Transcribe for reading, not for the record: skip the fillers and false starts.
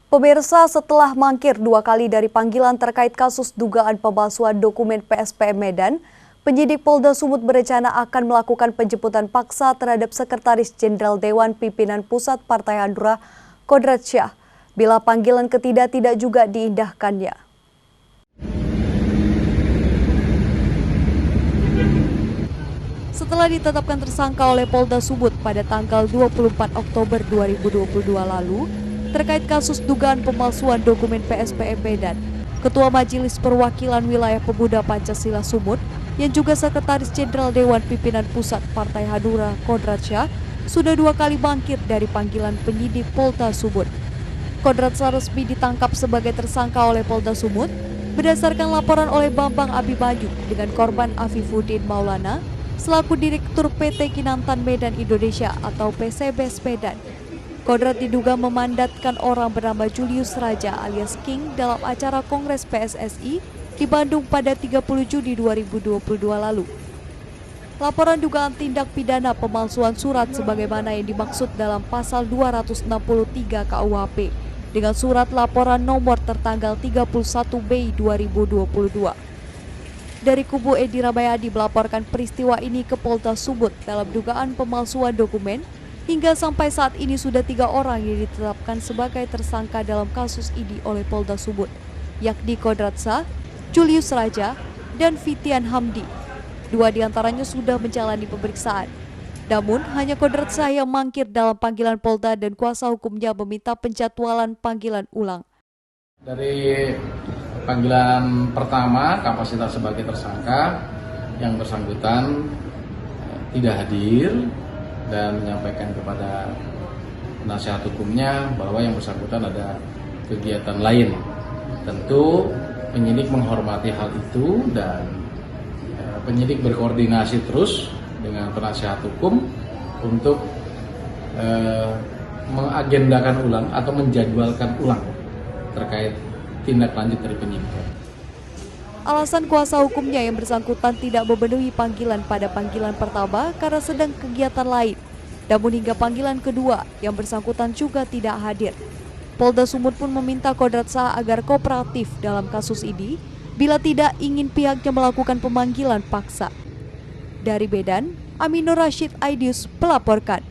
Pemirsa, setelah mangkir 2 kali dari panggilan terkait kasus dugaan pemalsuan dokumen PSPM Medan, penyidik Polda Sumut berencana akan melakukan penjemputan paksa terhadap Sekretaris Jenderal Dewan Pimpinan Pusat Partai Hanura, Kodrat Syah, bila panggilan ketiga tidak juga diindahkannya. Setelah ditetapkan tersangka oleh Polda Sumut pada tanggal 24 Oktober 2022 lalu, terkait kasus dugaan pemalsuan dokumen PSPM Medan, Ketua Majelis Perwakilan Wilayah Pemuda Pancasila Sumut, yang juga Sekretaris Jenderal Dewan Pimpinan Pusat Partai Hanura, Kodrat Syah, sudah 2 kali mangkir dari panggilan penyidik Polda Sumut. Kodrat Syah resmi ditangkap sebagai tersangka oleh Polda Sumut berdasarkan laporan oleh Bambang Abimanyu dengan korban Afifuddin Maulana selaku Direktur PT Kinantan Medan Indonesia atau PCBS Medan. Kodrat diduga memandatkan orang bernama Julius Raja alias King dalam acara Kongres PSSI di Bandung pada 30 Juni 2022 lalu. Laporan dugaan tindak pidana pemalsuan surat sebagaimana yang dimaksud dalam pasal 263 KUHP dengan surat laporan nomor tertanggal 31 Mei 2022. Dari kubu Edi Rahmayadi melaporkan peristiwa ini ke Polda Sumut dalam dugaan pemalsuan dokumen. Hingga sampai saat ini sudah 3 orang yang ditetapkan sebagai tersangka dalam kasus ini oleh Polda Sumut, yakni Kodrat Syah, Julius Raja, dan Fitian Hamdi. 2 diantaranya sudah menjalani pemeriksaan. Namun hanya Kodrat Syah yang mangkir dalam panggilan Polda dan kuasa hukumnya meminta penjadwalan panggilan ulang. Dari panggilan pertama kapasitas sebagai tersangka, yang bersangkutan tidak hadir dan menyampaikan kepada penasihat hukumnya bahwa yang bersangkutan ada kegiatan lain. Tentu penyidik menghormati hal itu dan penyidik berkoordinasi terus dengan penasihat hukum untuk mengagendakan ulang atau menjadwalkan ulang terkait tindak lanjut dari penyidik. Alasan kuasa hukumnya yang bersangkutan tidak memenuhi panggilan pada panggilan pertama karena sedang kegiatan lain. Namun hingga panggilan kedua, yang bersangkutan juga tidak hadir. Polda Sumut pun meminta Kodrat Syah agar kooperatif dalam kasus ini bila tidak ingin pihaknya melakukan pemanggilan paksa. Dari Medan, Aminur Rashid Aidius melaporkan.